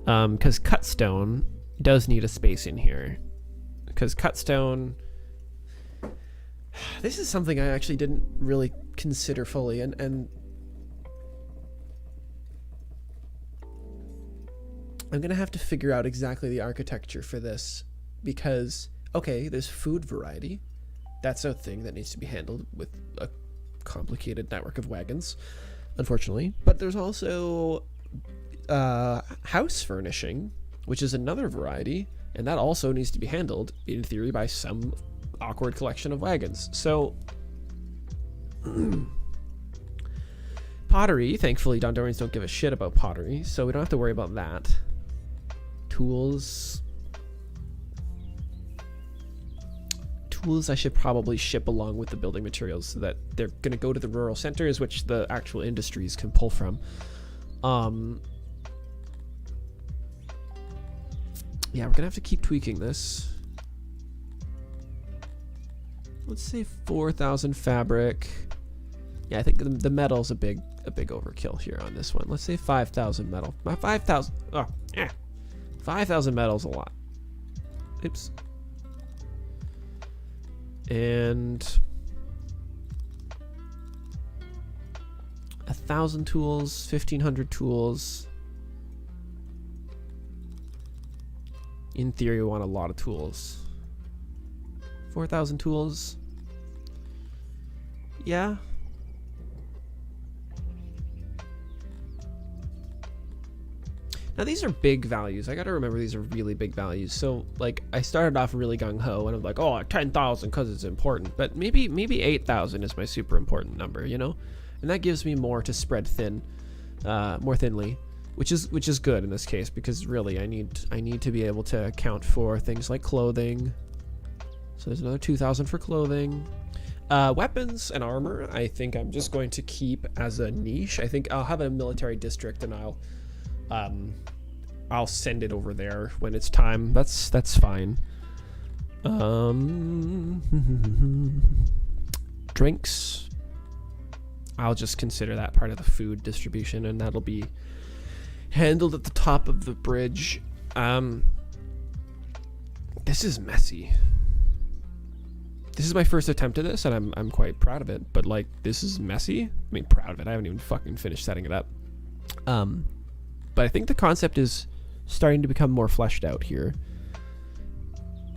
Because cutstone does need a space in here. Because cutstone... This is something I actually didn't really consider fully, and I'm gonna have to figure out exactly the architecture for this, because, okay, there's food variety. That's a thing that needs to be handled with a complicated network of wagons, unfortunately. But there's also house furnishing, which is another variety, and that also needs to be handled, in theory, by some awkward collection of wagons. So pottery, thankfully Dondorians don't give a shit about pottery, so we don't have to worry about that. Tools I should probably ship along with the building materials, so that they're going to go to the rural centers, which the actual industries can pull from. Yeah, we're gonna have to keep tweaking this. Let's say 4,000 fabric. Yeah, I think the metal's a big overkill here on this one. Let's say 5,000 metal. 5,000. Oh, yeah. 5,000 metal's a lot. Oops. And 1,000 tools, 1,500 tools. In theory, we want a lot of tools. 4,000 tools. Yeah. Now these are big values. I gotta remember these are really big values. So like I started off really gung-ho and I'm like, oh, 10,000 because it's important. But maybe 8,000 is my super important number, you know? And that gives me more to spread more thinly. Which is good in this case, because really I need to be able to account for things like clothing. So there's another 2,000 for clothing. Weapons and armor, I think I'm just going to keep as a niche. I think I'll have a military district and I'll send it over there when it's time. That's fine. Drinks, I'll just consider that part of the food distribution, and that'll be handled at the top of the bridge. This is messy. This is my first attempt at this, and I'm quite proud of it. But like, this is messy. I mean, proud of it. I haven't even fucking finished setting it up. But I think the concept is starting to become more fleshed out here.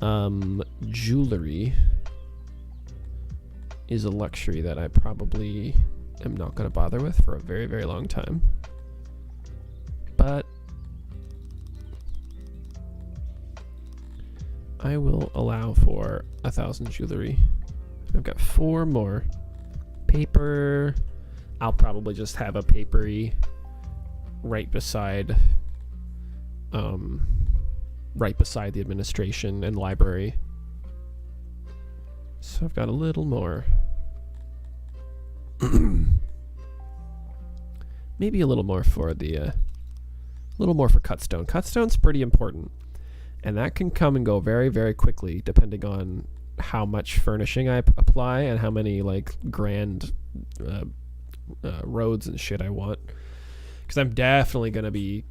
Jewelry is a luxury that I probably am not going to bother with for a very, very long time. But I will allow for 1,000 jewelry. I've got 4 more. Paper. I'll probably just have a papery right beside the administration and library. So I've got a little more. Maybe a little more for the cutstone. Cutstone's pretty important, and that can come and go very, very quickly depending on how much furnishing I apply and how many like grand roads and shit I want, because I'm definitely gonna be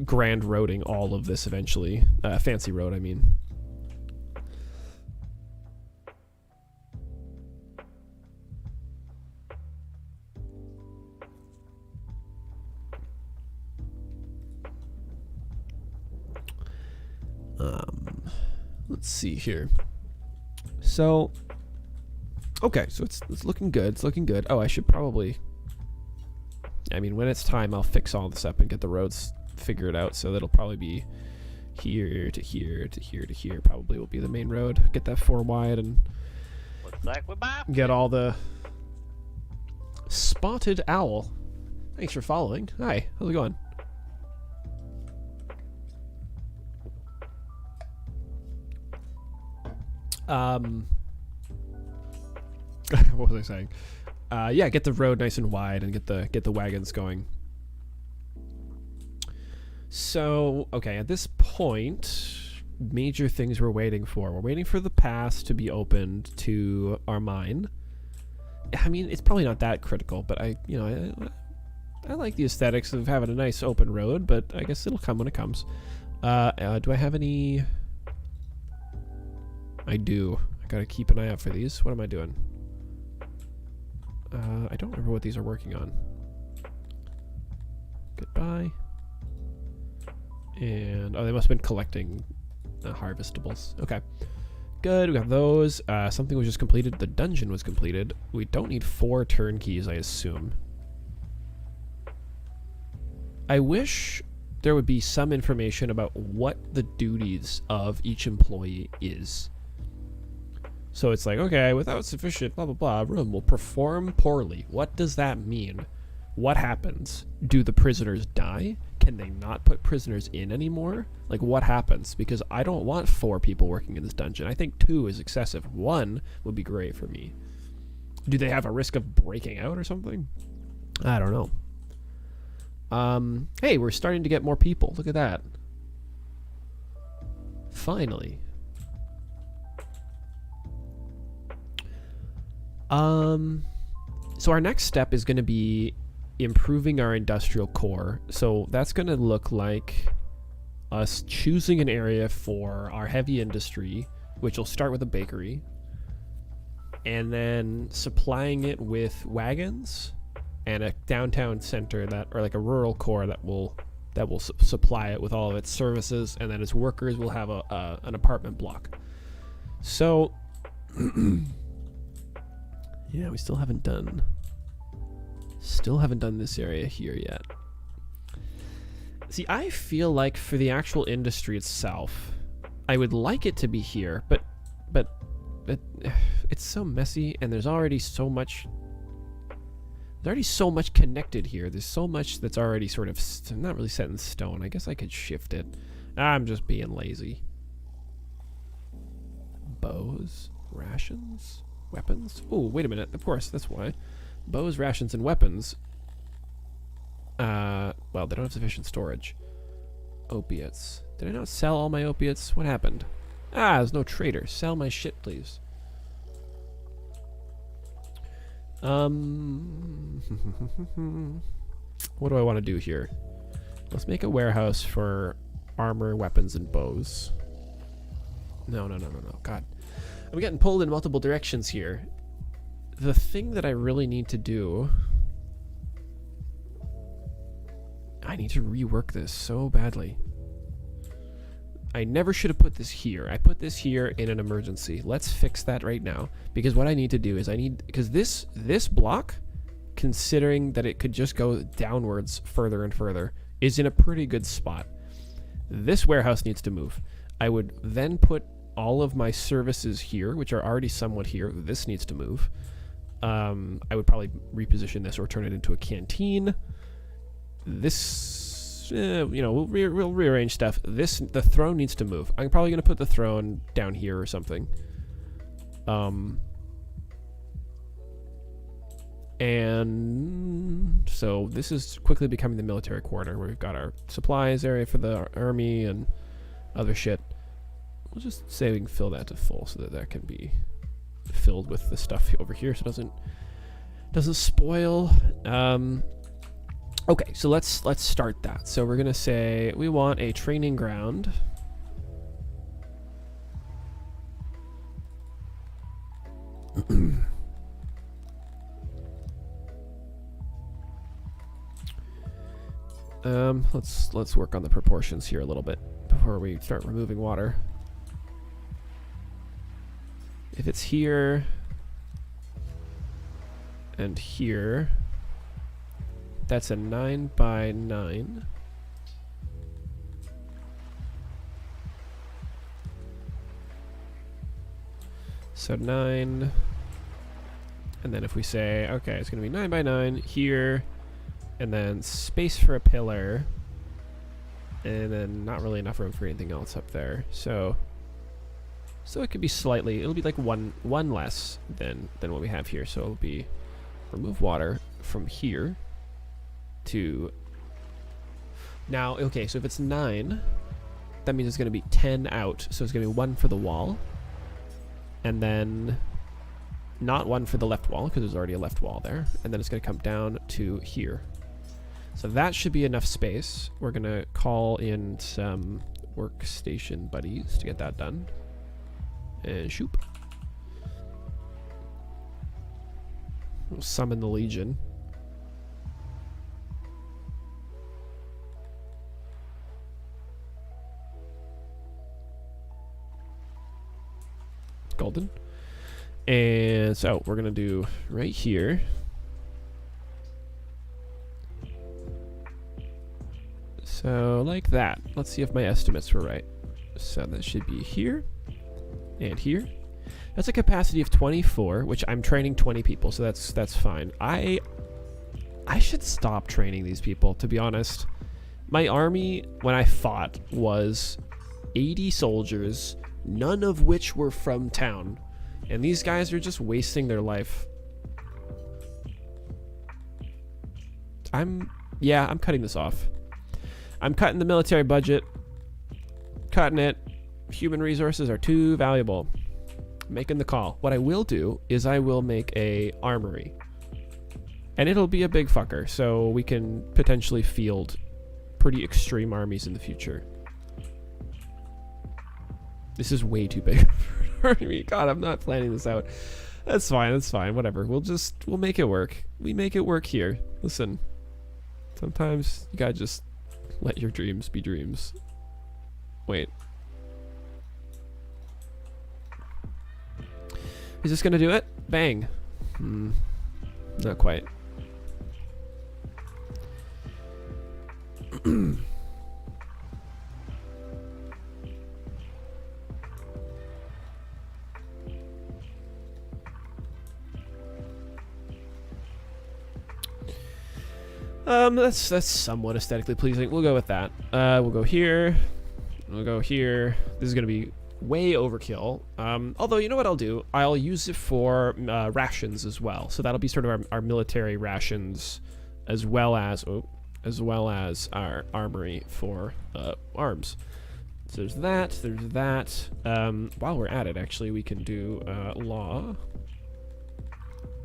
grand roading all of this eventually. Fancy road, I mean. Let's see here. So, okay, so it's looking good. It's looking good. Oh, I should probably... I mean, when it's time, I'll fix all this up and get the roads figured out. So that'll probably be here to here to here to here. Probably will be the main road. Get that 4 wide and get all the... Spotted owl. Thanks for following. Hi, how's it going? What was I saying? Yeah, get the road nice and wide and get the wagons going. So, okay, at this point, major things we're waiting for. We're waiting for the pass to be opened to our mine. I mean, it's probably not that critical, but I like the aesthetics of having a nice open road, but I guess it'll come when it comes. Do I have any? I do. I gotta keep an eye out for these. What am I doing? I don't remember what these are working on. Goodbye. And, oh, they must have been collecting harvestables. Okay. Good, we got those. Something was just completed. The dungeon was completed. We don't need 4 turnkeys, I assume. I wish there would be some information about what the duties of each employee is. So it's like, okay, without sufficient blah, blah, blah, room will perform poorly. What does that mean? What happens? Do the prisoners die? Can they not put prisoners in anymore? Like, what happens? Because I don't want 4 people working in this dungeon. I think 2 is excessive. 1 would be great for me. Do they have a risk of breaking out or something? I don't know. Hey, we're starting to get more people. Look at that. Finally. So our next step is going to be improving our industrial core. So that's going to look like us choosing an area for our heavy industry, which will start with a bakery, and then supplying it with wagons and a downtown center that, or like a rural core that will supply it with all of its services, and then its workers will have an apartment block. So yeah, we still haven't done this area here yet. See, I feel like for the actual industry itself, I would like it to be here, but it's so messy, and there's already so much connected here. There's so much that's already sort of not really set in stone. I guess I could shift it. I'm just being lazy. Bows, rations, weapons. Oh, wait a minute. Of course, that's why. Bows, rations, and weapons. Well, they don't have sufficient storage. Opiates. Did I not sell all my opiates? What happened? There's no trader. Sell my shit, please. What do I want to do here? Let's make a warehouse for armor, weapons, and bows. No. God. I'm getting pulled in multiple directions here. The thing that I really need to do... I need to rework this so badly. I never should have put this here. I put this here in an emergency. Let's fix that right now. Because what I need to do is because this block, considering that it could just go downwards further and further, is in a pretty good spot. This warehouse needs to move. I would then put all of my services here, which are already somewhat here. This needs to move. I would probably reposition this or turn it into a canteen. This, we'll rearrange stuff. The throne needs to move. I'm probably going to put the throne down here or something. And so this is quickly becoming the military quarter, where we've got our supplies area for the army and other shit. We'll just say we can fill that to full so that can be filled with the stuff over here, so it doesn't spoil. Okay, so let's start that. So we're gonna say we want a training ground. Let's work on the proportions here a little bit before we start removing water. If it's here and here, that's a 9 by 9. So 9. And then if we say, okay, it's going to be 9 by 9 here, and then space for a pillar, and then not really enough room for anything else up there. So it could be slightly, it'll be like one less than what we have here. So it'll be remove water from here to now. Okay, so if it's 9, that means it's going to be 10 out. So it's going to be 1 for the wall, and then not 1 for the left wall because there's already a left wall there, and then it's going to come down to here. So that should be enough space. We're gonna call in some workstation buddies to get that done. And shoop. We'll summon the Legion. Golden. And so we're gonna do right here. So like that. Let's see if my estimates were right. So that should be here and here. That's a capacity of 24, which I'm training 20 people, so that's fine. I should stop training these people, to be honest. My army, when I fought, was 80 soldiers, none of which were from town. And these guys are just wasting their life. I'm cutting this off. I'm cutting the military budget. Cutting it. Human resources are too valuable. Making the call. What I will do is I will make a armory. And it'll be a big fucker, so we can potentially field pretty extreme armies in the future. This is way too big for me. God, I'm not planning this out. That's fine, whatever. We'll make it work. We make it work here. Listen, sometimes you gotta just let your dreams be dreams. Wait. Is this gonna do it? Bang. Not quite. That's somewhat aesthetically pleasing. We'll go with that. We'll go here. We'll go here. This is gonna be way overkill. Although, you know what I'll do? I'll use it for rations as well. So that'll be sort of our military rations, as well as our armory for arms. So there's that. There's that. While we're at it, actually, we can do law.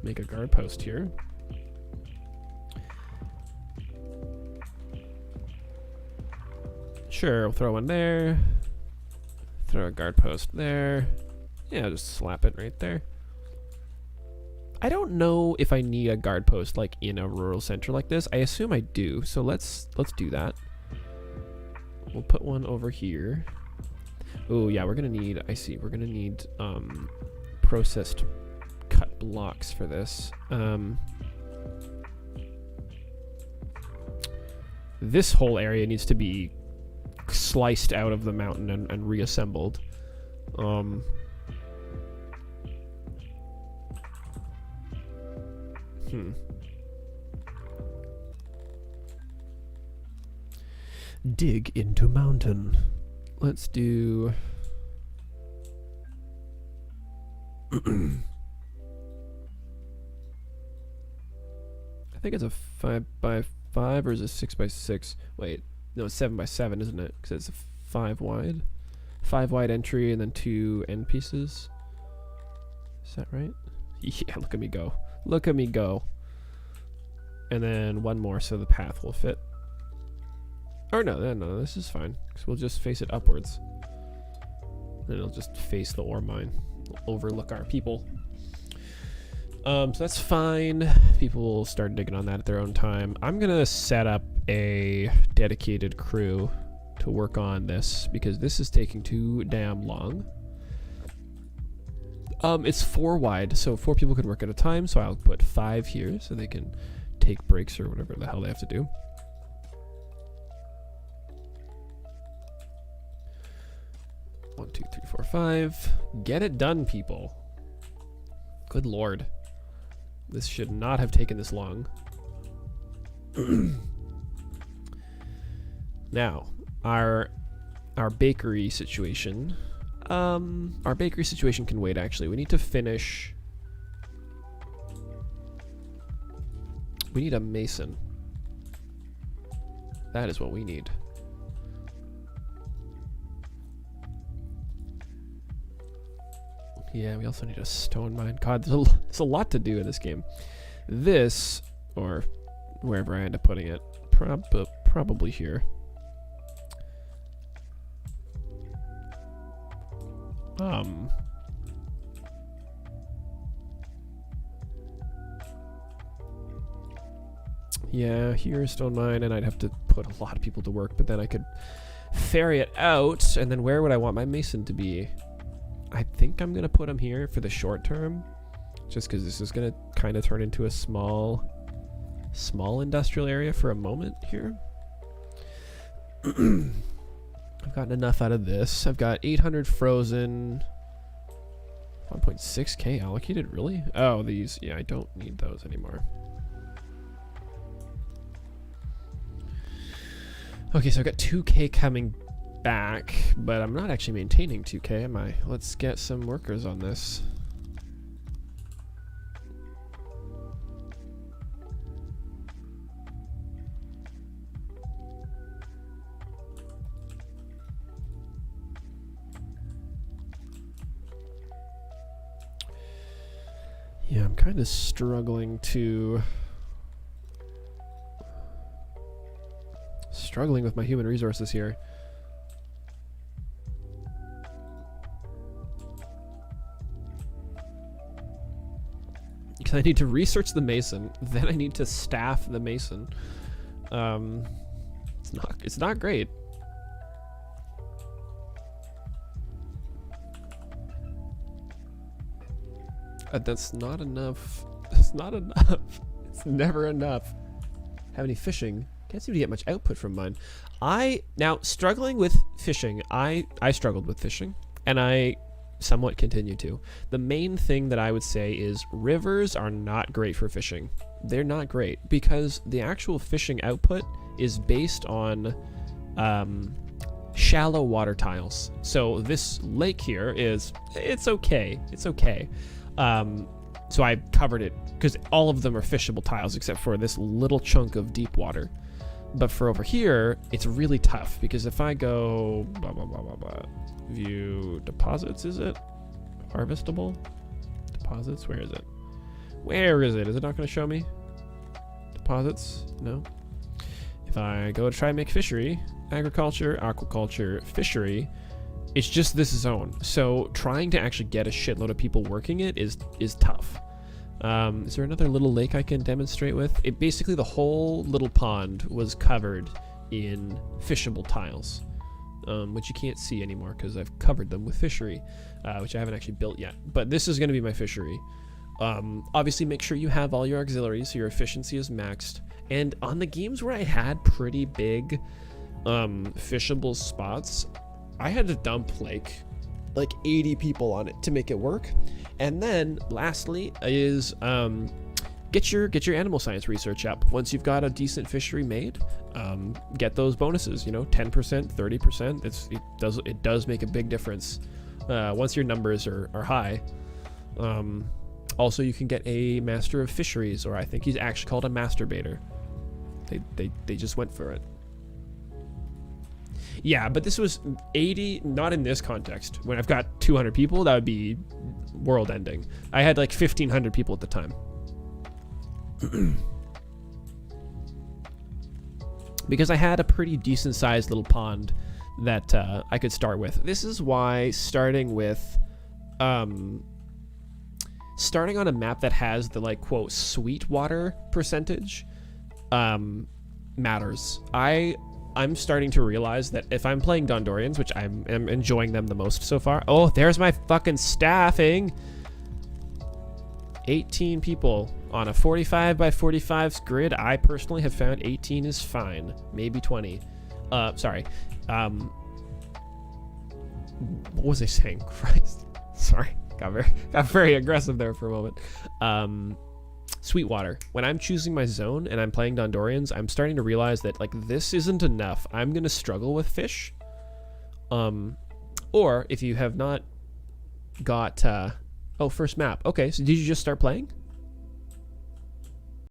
Make a guard post here. Sure, we'll throw one there. Throw a guard post there. Yeah, just slap it right there. I don't know if I need a guard post like in a rural center like this. I assume I do, so let's do that. We'll put one over here. Oh yeah, we're gonna need, I see, we're gonna need processed cut blocks for this. This whole area needs to be sliced out of the mountain and reassembled. Dig into mountain. Let's do I think it's a 5x5 or is it 6x6? Wait, no, it's 7x7, isn't it? Because it's a 5 wide. 5 wide entry and then 2 end pieces. Is that right? Yeah, look at me go. Look at me go. And then one more so the path will fit. Or no, this is fine. Because we'll just face it upwards. Then it'll just face the ore mine. It'll overlook our people. So that's fine. People will start digging on that at their own time. I'm gonna set up a dedicated crew to work on this because this is taking too damn long. It's 4 wide, so 4 people can work at a time, so I'll put 5 here so they can take breaks or whatever the hell they have to do. One, 2, 3, 4, 5. Get it done, people. Good lord. This should not have taken this long. Now, our bakery situation. Our bakery situation can wait, actually. We need to finish. We need a mason. That is what we need. Yeah, we also need a stone mine. God, there's a lot to do in this game. This, or wherever I end up putting it, Probably here. Yeah, here's stone mine, and I'd have to put a lot of people to work, but then I could ferry it out, and then where would I want my mason to be? I think I'm gonna put him here for the short term, just because this is gonna kind of turn into a small industrial area for a moment here. I've gotten enough out of this. I've got 800 frozen, 1.6k allocated, really? Oh, these, yeah, I don't need those anymore. Okay, so I've got 2k coming back, but I'm not actually maintaining 2k, am I? Let's get some workers on this. Yeah, I'm kind of struggling with my human resources here. Because I need to research the mason, then I need to staff the mason. It's not great. That's not enough. It's not enough. It's never enough. Have any fishing? Can't seem to get much output from mine. Now struggling with fishing. I struggled with fishing, and I somewhat continue to. The main thing that I would say is rivers are not great for fishing. They're not great because the actual fishing output is based on shallow water tiles. So this lake here it's okay. It's okay. So I covered it because all of them are fishable tiles except for this little chunk of deep water. But for over here, it's really tough because if I go view deposits, is it harvestable deposits? Where is it? Where is it? Is it not going to show me deposits? No. If I go to try and make fishery, agriculture, aquaculture, fishery, it's just this zone. So trying to actually get a shitload of people working it is tough. Is there another little lake I can demonstrate with? It basically the whole little pond was covered in fishable tiles, which you can't see anymore because I've covered them with fishery, which I haven't actually built yet. But this is going to be my fishery. Obviously, make sure you have all your auxiliaries so your efficiency is maxed. And on the games where I had pretty big fishable spots, I had to dump like 80 people on it to make it work. And then lastly is get your animal science research up. Once you've got a decent fishery made, get those bonuses, 10%, 30%. It does make a big difference once your numbers are high. Also, you can get a master of fisheries, or I think he's actually called a masturbator. They just went for it. Yeah, but this was 80, not in this context. When I've got 200 people, that would be world ending. I had like 1,500 people at the time. Because I had a pretty decent sized little pond that I could start with. This is why starting on a map that has the like quote sweet water percentage matters. I'm starting to realize that if I'm playing Dondorians, which I'm enjoying them the most so far. Oh, there's my fucking staffing. 18 people on a 45 by 45 grid. I personally have found 18 is fine. Maybe 20. Sorry. What was I saying? Christ. Sorry. Got very aggressive there for a moment. Sweetwater. When I'm choosing my zone and I'm playing Dondorians, I'm starting to realize that like this isn't enough. I'm gonna struggle with fish. Or if you have not got oh, first map. Okay, so did you just start playing?